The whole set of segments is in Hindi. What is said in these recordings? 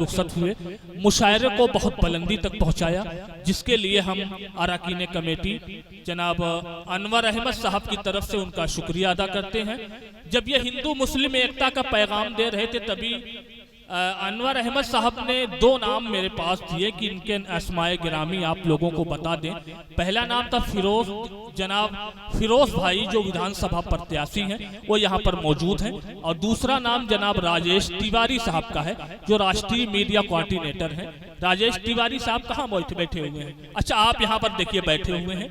रुखसत हुए, मुशायरे को बहुत बुलंदी तक पहुंचाया, जिसके लिए हम अरकान कमेटी जनाब अनवर अहमद साहब की तरफ से उनका शुक्रिया अदा करते हैं। जब ये हिंदू मुस्लिम एकता का पैगाम दे रहे थे तभी अनवर अहमद साहब ने 2 नाम मेरे पास दिए कि इनके अस्माए गिरामी आप लोगों को बता दें। पहला नाम था फिरोज, जनाब फिरोज भाई जो विधानसभा प्रत्याशी हैं, वो यहाँ पर मौजूद हैं, और दूसरा नाम जनाब राजेश तिवारी साहब का है जो राष्ट्रीय मीडिया कोऑर्डिनेटर हैं। राजेश तिवारी साहब कहाँ बैठे हुए हैं? अच्छा, आप यहाँ पर देखिए बैठे हुए हैं।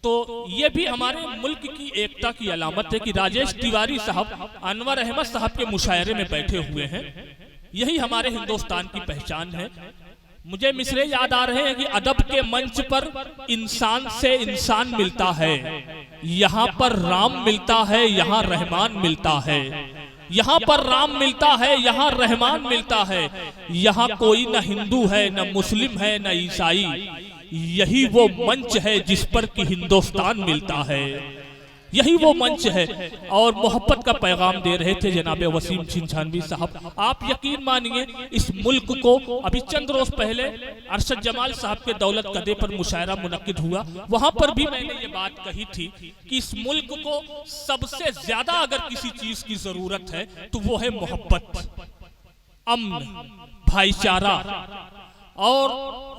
तो ये भी हमारे मुल्क की एकता की अलामत है कि राजेश तिवारी साहब अनवर अहमद साहब के मुशायरे में बैठे हुए हैं। यही हमारे हिंदुस्तान की पहचान है। मुझे मिसरे याद आ रहे हैं कि अदब के मंच पर इंसान से इंसान मिलता है, यहाँ पर राम मिलता है, यहाँ रहमान मिलता है। यहाँ पर राम मिलता है, यहाँ रहमान मिलता है। यहाँ कोई न हिंदू है, न मुस्लिम है, न ईसाई। यही वो मंच है जिस पर कि हिंदुस्तान मिलता है, यही वो मंच है। और मोहब्बत का पैगाम दे रहे थे जनाब वसीम झिंझानवी साहब। आप यकीन मानिए, इस मुल्क को अभी चंद रोज पहले अरशद जमाल साहब के दौलत कदे पर मुशायरा मुनक्किद हुआ, वहां पर भी मैंने ये बात कही थी कि इस मुल्क को सबसे ज्यादा अगर किसी चीज की जरूरत है तो वो है मोहब्बत, अमन, भाईचारा। और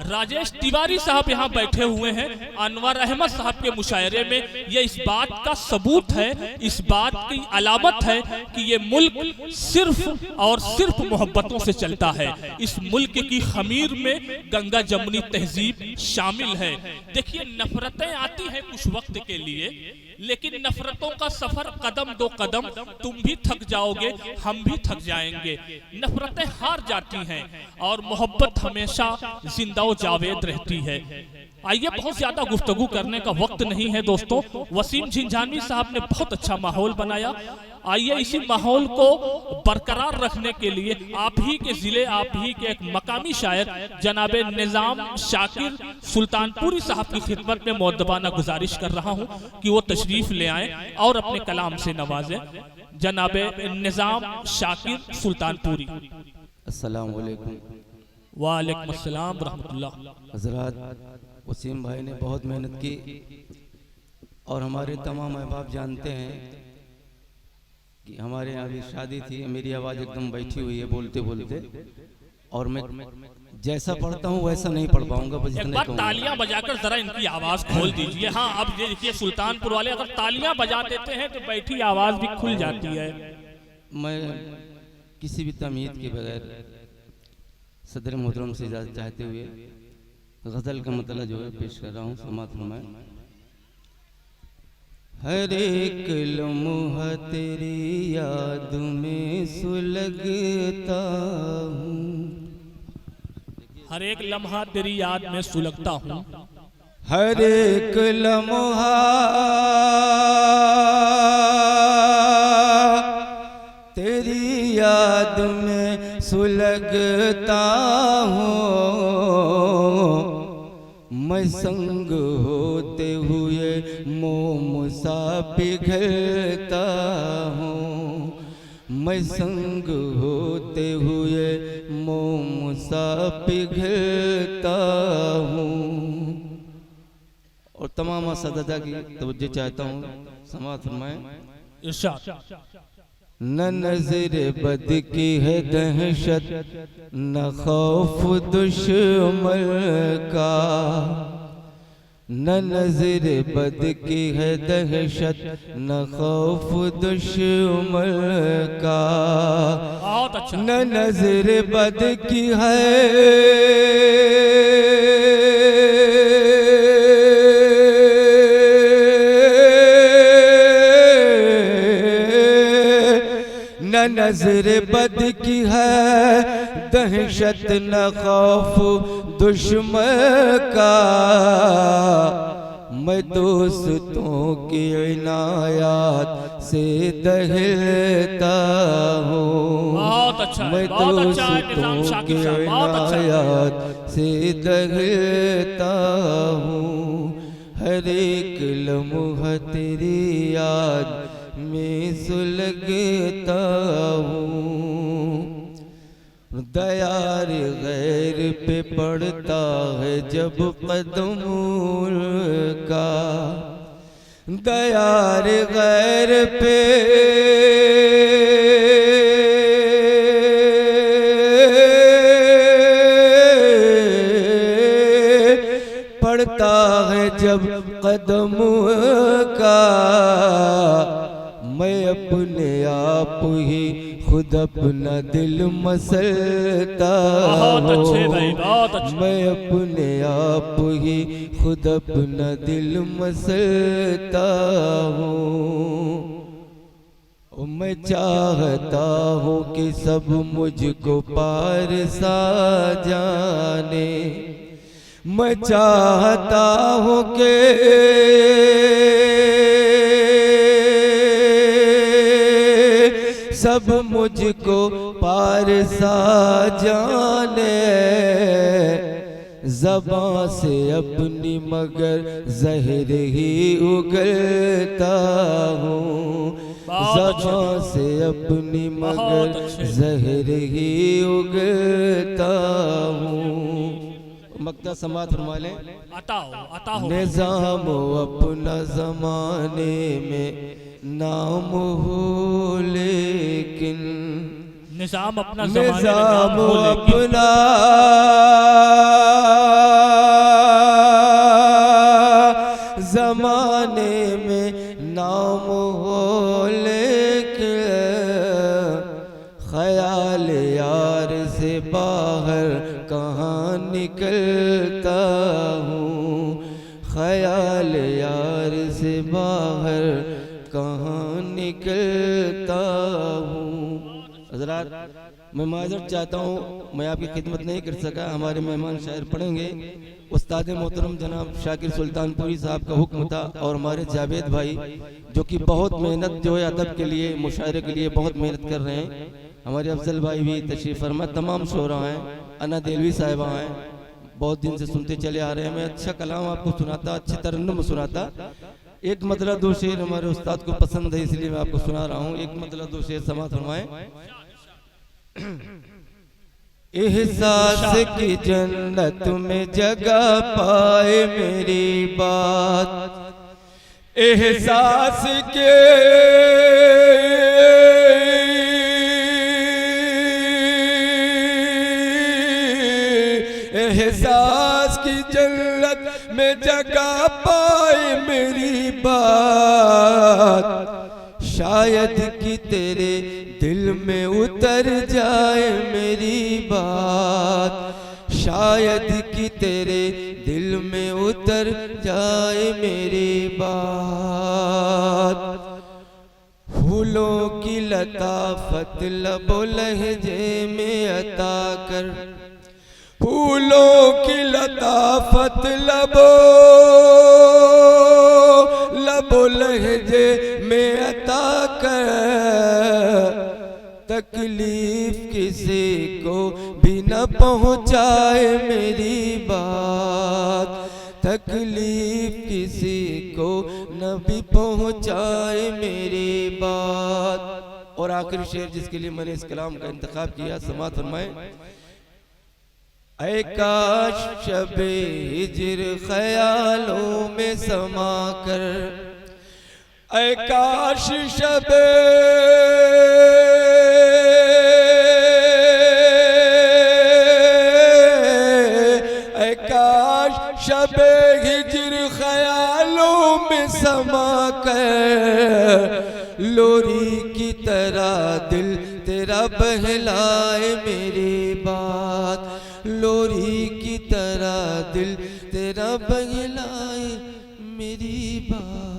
राजेश तिवारी साहब यहाँ बैठे हुए हैं अनवर अहमद साहब के मुशायरे में। ये इस बात का सबूत है, इस बात की अलामत है कि ये मुल्क सिर्फ और सिर्फ मोहब्बतों से चलता है। इस मुल्क की खमीर में गंगा जमुनी तहजीब शामिल है। देखिए, नफरतें आती हैं कुछ वक्त के लिए, लेकिन नफरतों का सफर कदम दो कदम, तुम भी थक जाओगे, हम भी थक जाएंगे। नफरतें हार जाती हैं और मोहब्बत हमेशा जिंदा व जावेद रहती है। आइए, बहुत ज्यादा गुफ्तगू करने का वक्त नहीं है दोस्तों। वसीम झिंझानवी साहब ने बहुत अच्छा माहौल बनाया। आइए, इसी माहौल को बरकरार रखने के लिए आप ही के जिले, आप ही के एक मकामी शायर जनाब निजाम शाकिर सुल्तानपुरी साहब की खिदमत में मुअद्दबाना गुजारिश कर रहा हूं कि वो तशरीफ ले आए और अपने कलाम से नवाजें। जनाब निजाम शाकिर सुल्तानपुरी। अस्सलाम वालेकुम। वालेकुम अस्सलाम रहमतुल्लाह। हज़रात, वसीम भाई ने बहुत मेहनत की और हमारे तमाम अहबाब जानते हैं कि हमारे यहाँ भी शादी थी, मेरी आवाज़ एकदम बैठी हुई है बोलते बोलते, और मैं जैसा पढ़ता हूँ वैसा नहीं पढ़ पाऊंगा। बस एक बार तालियां बजाकर जरा इनकी आवाज़ खोल दीजिए। हाँ, अब ये देखिए, सुल्तानपुर वाले अगर तालियां बजा देते हैं तो बैठी आवाज़ भी खुल जाती है। मैं किसी भी तमीज़ के बगैर सदर मोहतरम से इजाज़त चाहते हुए गज़ल का मतलब जो है पेश कर रहा हूँ, समात फरमाएं। हर एक लम्हा तेरी याद में सुलगता हूँ, हर एक लम्हा तेरी याद में सुलगता हूँ, हर एक लम्हा तेरी याद में सुलगता हूँ। मैं संग होते हुए मोम सा पिघलता हूँ, मैं संग होते हुए मोम सा पिघलता हूँ। और तमाम सददा की तवज्जो चाहता हूँ, समाअत फरमाएं। इरशाद। न नजर बद की है दहशत, न खौफ दुश्मन का, न नजर बद की है दहशत, न खौफ दुश्मन का, न नजर बद की है नजर बद की है दहशत, न खौफ दुश्मन का। मैं दोस्तों की इनायत से दहलता हूँ, मैं दोस्तों की इनायत से दहलता हूँ। हर एक लम्हा तेरी याद में सुलगता हूँ। दयार गैर पे पड़ता है जब कदम का, दयार गैर पे पड़ता है जब कदम का, मैं अपने आप ही खुद अपना दिल मसलता बहुत अच्छे हूँ। भाई, बहुत अच्छे। मैं अपने आप ही खुद अपना दिल मसलता हूँ। मैं चाहता हूँ कि सब मुझको पार सा जाने, मैं चाहता हूँ कि सब मुझको पार सा जाने, ज़बां से अपनी मगर जहर ही उगलता हूँ। ज़बां से अपनी मगर जहर ही उगलता हूँ। मक्ता समात फरमा लें। आता हो निज़ाम अपना ज़माने में नाम हो लेकिन, निजाम अपना ज़माने में नाम निज़ाम हो लेकिन, अपना ज़माने में नाम हो लेकिन, ख्याल यार से बाहर कहाँ निकलता हूँ, ख्याल यार से बाहर कहाँ निकलता हूँ। हज़रात, मैं माज़रत चाहता हूँ, मैं आपकी खिदमत नहीं कर सका। हमारे मेहमान शायर पढ़ेंगे। उस्ताद मोहतरम जनाब शाकिर सुल्तानपुरी साहब का हुक्म था, और हमारे जावेद भाई जो कि बहुत मेहनत जो है अदब के लिए, मुशायरे के लिए बहुत मेहनत कर रहे हैं। हमारे अफजल भाई भी तशरीफ़ फरमा, तमाम शोरा हैं, अना देलवी साहिबा हैं, बहुत दिन से सुनते चले आ रहे हैं। मैं अच्छा कलाम आपको सुनाता, अच्छी तरन्नुम सुनाता। एक मतलब दो शेर हमारे उस्ताद को पसंद है, इसलिए मैं आपको सुना रहा हूँ। एक मतलब दो शेर समात फरमाएं। एहसास की जन्नत में जगह पाए मेरी बात, एहसास के एहसास की जन्नत में जगह पाए मेरी बात, शायद कि तेरे दिल में उतर जाए मेरी बात, शायद कि तेरे दिल में उतर जाए मेरी बात। फूलों की लताफत लबो लहजे में अता कर, फूलों की लताफत लबो लहजे में अता कर, तकलीफ किसी को भी न पहुँचाए मेरी बात, तकलीफ किसी को न भी पहुँचाए मेरी बात। और आखिरी शेर जिसके लिए मैंने इस कलाम का इंतखाब किया, समात फरमाएं। ऐ काश शबे हिज्र ख्यालों में समा कर, ऐ काश शबे ऐ काश शबे हिज्र ख्यालों में समा कर, लोरी की तरह दिल तेरा बहलाए मेरी बात, लोरी की तरह दिल तेरा बहलाए मेरी बात।